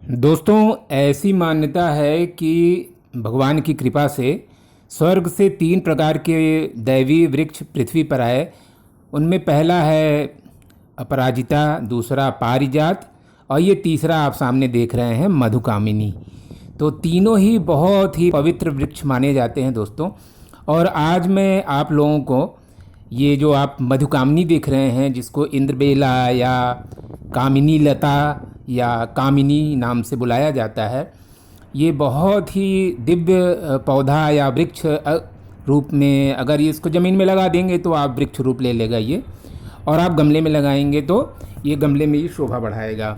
दोस्तों, ऐसी मान्यता है कि भगवान की कृपा से स्वर्ग से 3 प्रकार के दैवीय वृक्ष पृथ्वी पर आए। उनमें पहला है अपराजिता, दूसरा पारिजात और ये तीसरा आप सामने देख रहे हैं मधुकामिनी। तो तीनों ही बहुत ही पवित्र वृक्ष माने जाते हैं दोस्तों। और आज मैं आप लोगों को ये जो आप मधुकामिनी देख रहे हैं, जिसको इंद्रबेला या कामिनी लता या कामिनी नाम से बुलाया जाता है, ये बहुत ही दिव्य पौधा या वृक्ष रूप में, अगर ये इसको ज़मीन में लगा देंगे तो आप वृक्ष रूप ले लेगा ये, और आप गमले में लगाएंगे तो ये गमले में ही शोभा बढ़ाएगा।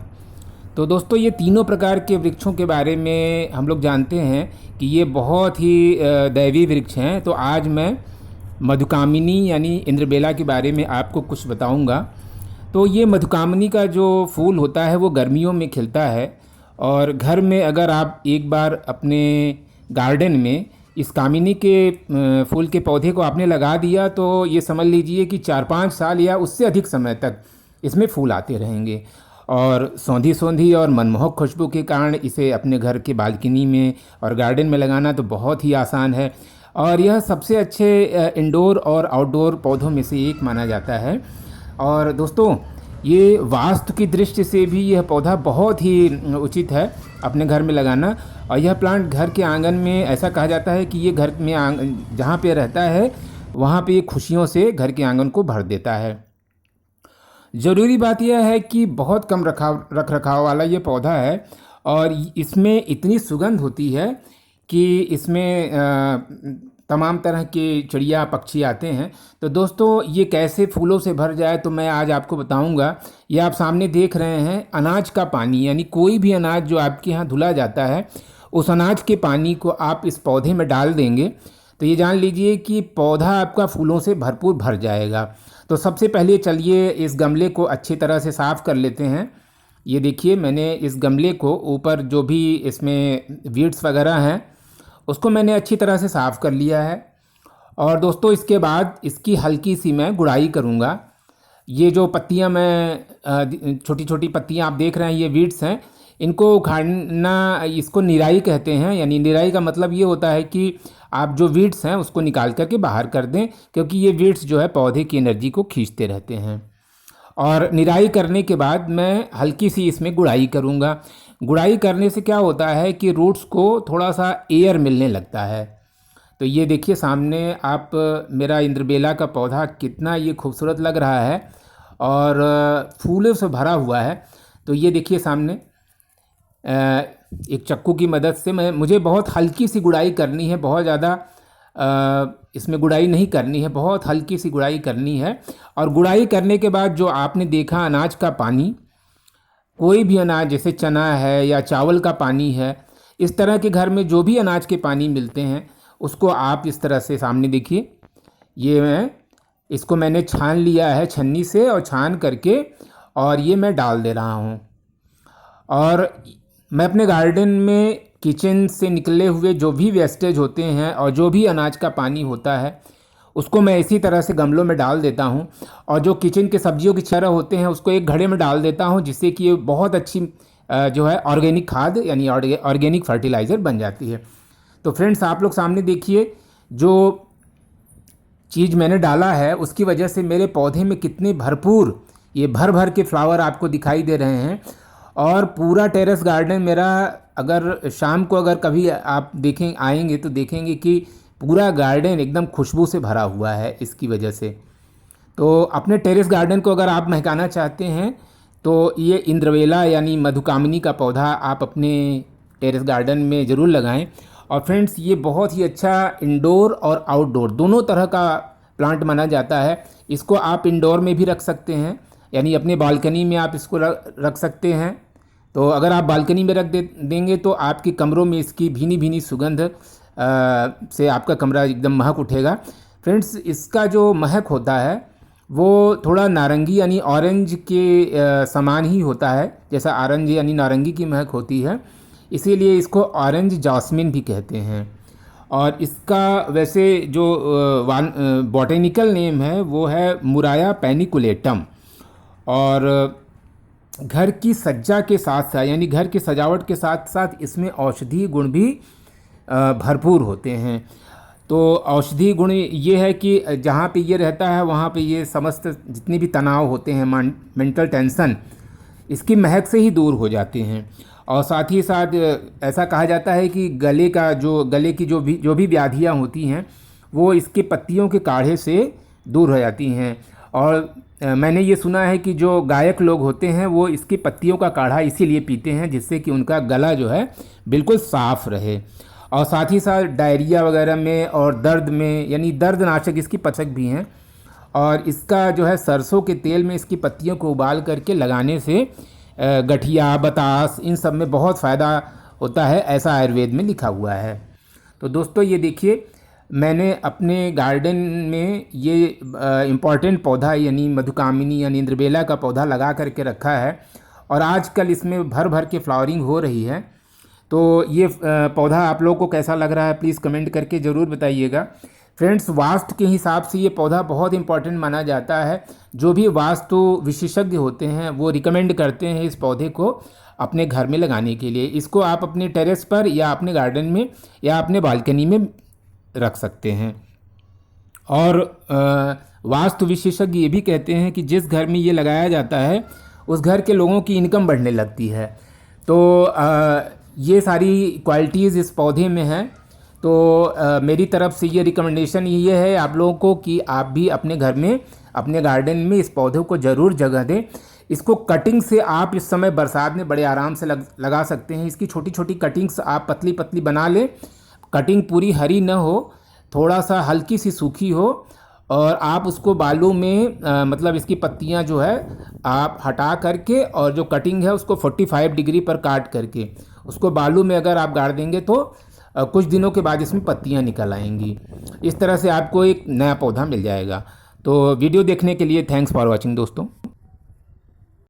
तो दोस्तों, ये तीनों प्रकार के वृक्षों के बारे में हम लोग जानते हैं कि ये बहुत ही दैवीय वृक्ष हैं। तो आज मैं मधुकामिनी यानी इंद्रबेला के बारे में आपको कुछ बताऊंगा। तो ये मधुकामिनी का जो फूल होता है वो गर्मियों में खिलता है, और घर में अगर आप एक बार अपने गार्डन में इस कामिनी के फूल के पौधे को आपने लगा दिया तो ये समझ लीजिए कि 4-5 साल या उससे अधिक समय तक इसमें फूल आते रहेंगे। और सौंधी सौंधी और मनमोहक खुशबू के कारण इसे अपने घर के बालकनी में और गार्डन में लगाना तो बहुत ही आसान है, और यह सबसे अच्छे इंडोर और आउटडोर पौधों में से एक माना जाता है। और दोस्तों, ये वास्तु की दृष्टि से भी यह पौधा बहुत ही उचित है अपने घर में लगाना। और यह प्लांट घर के आंगन में, ऐसा कहा जाता है कि ये घर में जहाँ पे रहता है वहाँ पे खुशियों से घर के आंगन को भर देता है। ज़रूरी बात यह है कि बहुत कम रख रखाव वाला ये पौधा है, और इसमें इतनी सुगंध होती है कि इसमें तमाम तरह के चिड़िया पक्षी आते हैं। तो दोस्तों, ये कैसे फूलों से भर जाए तो मैं आज आपको बताऊंगा। ये आप सामने देख रहे हैं अनाज का पानी, यानी कोई भी अनाज जो आपके यहाँ धुला जाता है उस अनाज के पानी को आप इस पौधे में डाल देंगे तो ये जान लीजिए कि पौधा आपका फूलों से भरपूर भर जाएगा। तो सबसे पहले चलिए इस गमले को अच्छी तरह से साफ़ कर लेते हैं। ये देखिए, मैंने इस गमले को ऊपर जो भी इसमें वीड्स वगैरह हैं उसको मैंने अच्छी तरह से साफ़ कर लिया है। और दोस्तों, इसके बाद इसकी हल्की सी मैं गुड़ाई करूँगा। ये जो पत्तियाँ मैं छोटी छोटी पत्तियाँ आप देख रहे हैं, ये वीड्स हैं। इनको उखाड़ना, इसको निराई कहते हैं। यानी निराई का मतलब ये होता है कि आप जो वीड्स हैं उसको निकाल करके बाहर कर दें, क्योंकि ये वीड्स जो है पौधे की एनर्जी को खींचते रहते हैं। और निराई करने के बाद मैं हल्की सी इसमें गुड़ाई करूँगा। गुड़ाई करने से क्या होता है कि रूट्स को थोड़ा सा एयर मिलने लगता है। तो ये देखिए सामने आप, मेरा इंद्रबेला का पौधा कितना ये खूबसूरत लग रहा है और फूलों से भरा हुआ है। तो ये देखिए सामने एक चक्कू की मदद से मुझे बहुत हल्की सी गुड़ाई करनी है, बहुत ज़्यादा इसमें गुड़ाई नहीं करनी है, बहुत हल्की सी गुड़ाई करनी है। और गुड़ाई करने के बाद जो आपने देखा अनाज का पानी, कोई भी अनाज जैसे चना है या चावल का पानी है, इस तरह के घर में जो भी अनाज के पानी मिलते हैं उसको आप इस तरह से सामने देखिए, ये इसको मैंने छान लिया है छन्नी से, और छान करके और ये मैं डाल दे रहा हूँ। और मैं अपने गार्डन में किचन से निकले हुए जो भी वेस्टेज होते हैं और जो भी अनाज का पानी होता है उसको मैं इसी तरह से गमलों में डाल देता हूँ। और जो किचन के सब्जियों की छर्रा होते हैं उसको एक घड़े में डाल देता हूँ, जिससे कि ये बहुत अच्छी जो है ऑर्गेनिक खाद यानी ऑर्गेनिक फर्टिलाइज़र बन जाती है। तो फ्रेंड्स, आप लोग सामने देखिए, जो चीज़ मैंने डाला है उसकी वजह से मेरे पौधे में कितने भरपूर ये भर भर के फ्लावर आपको दिखाई दे रहे हैं। और पूरा टेरेस गार्डन मेरा, अगर शाम को अगर कभी आप देखें आएंगे तो देखेंगे कि पूरा गार्डन एकदम खुशबू से भरा हुआ है इसकी वजह से। तो अपने टेरेस गार्डन को अगर आप महकाना चाहते हैं तो ये इंद्रबेला यानी मधुकामिनी का पौधा आप अपने टेरेस गार्डन में ज़रूर लगाएं। और फ्रेंड्स, ये बहुत ही अच्छा इंडोर और आउटडोर दोनों तरह का प्लांट माना जाता है। इसको आप इंडोर में भी रख सकते हैं, यानी अपने बालकनी में आप इसको रख सकते हैं। तो अगर आप बालकनी में रख देंगे तो आपके कमरों में इसकी भीनी भीनी सुगंध से आपका कमरा एकदम महक उठेगा। फ्रेंड्स, इसका जो महक होता है वो थोड़ा नारंगी यानी ऑरेंज के समान ही होता है, जैसा ऑरेंज यानी नारंगी की महक होती है, इसीलिए इसको ऑरेंज जास्मिन भी कहते हैं। और इसका वैसे जो बॉटेनिकल नेम है वो है मुराया पेनिकुलेटम। और घर की सज्जा के साथ साथ यानी घर की सजावट के साथ साथ इसमें औषधीय गुण भी भरपूर होते हैं। तो औषधीय गुण ये है कि जहाँ पे ये रहता है वहाँ पे ये समस्त जितने भी तनाव होते हैं, मेंटल टेंशन, इसकी महक से ही दूर हो जाते हैं। और साथ ही साथ ऐसा कहा जाता है कि गले की जो भी व्याधियाँ होती हैं वो इसके पत्तियों के काढ़े से दूर हो जाती हैं। और मैंने ये सुना है कि जो गायक लोग होते हैं वो इसकी पत्तियों का काढ़ा इसीलिए पीते हैं जिससे कि उनका गला जो है बिल्कुल साफ़ रहे। और साथ ही साथ डायरिया वगैरह में और दर्द में, यानी दर्दनाशक इसकी पचक भी हैं। और इसका जो है सरसों के तेल में इसकी पत्तियों को उबाल करके लगाने से गठिया, बतास, इन सब में बहुत फ़ायदा होता है, ऐसा आयुर्वेद में लिखा हुआ है। तो दोस्तों ये देखिए, मैंने अपने गार्डन में ये इम्पॉर्टेंट पौधा यानी मधुकामिनी यानी इंद्रबेला का पौधा लगा करके रखा है और आजकल इसमें भर भर के फ्लावरिंग हो रही है। तो ये पौधा आप लोगों को कैसा लग रहा है प्लीज़ कमेंट करके ज़रूर बताइएगा। फ्रेंड्स, वास्तु के हिसाब से ये पौधा बहुत इंपॉर्टेंट माना जाता है। जो भी वास्तु विशेषज्ञ होते हैं वो रिकमेंड करते हैं इस पौधे को अपने घर में लगाने के लिए। इसको आप अपने टेरेस पर या अपने गार्डन में या अपने बालकनी में रख सकते हैं। और वास्तु विशेषज्ञ ये भी कहते हैं कि जिस घर में ये लगाया जाता है उस घर के लोगों की इनकम बढ़ने लगती है। तो ये सारी क्वालिटीज़ इस पौधे में हैं। तो मेरी तरफ से ये रिकमेंडेशन ये है आप लोगों को कि आप भी अपने घर में, अपने गार्डन में इस पौधे को ज़रूर जगह दें। इसको कटिंग से आप इस समय बरसात में बड़े आराम से लगा सकते हैं। इसकी छोटी छोटी कटिंग्स आप पतली पतली बना लें। कटिंग पूरी हरी न हो, थोड़ा सा हल्की सी सूखी हो, और आप उसको बालू में मतलब इसकी पत्तियां जो है आप हटा करके और जो कटिंग है उसको 45 डिग्री पर काट करके उसको बालू में अगर आप गाड़ देंगे तो कुछ दिनों के बाद इसमें पत्तियां निकल आएंगी। इस तरह से आपको एक नया पौधा मिल जाएगा। तो वीडियो देखने के लिए थैंक्स फॉर वॉचिंग दोस्तों।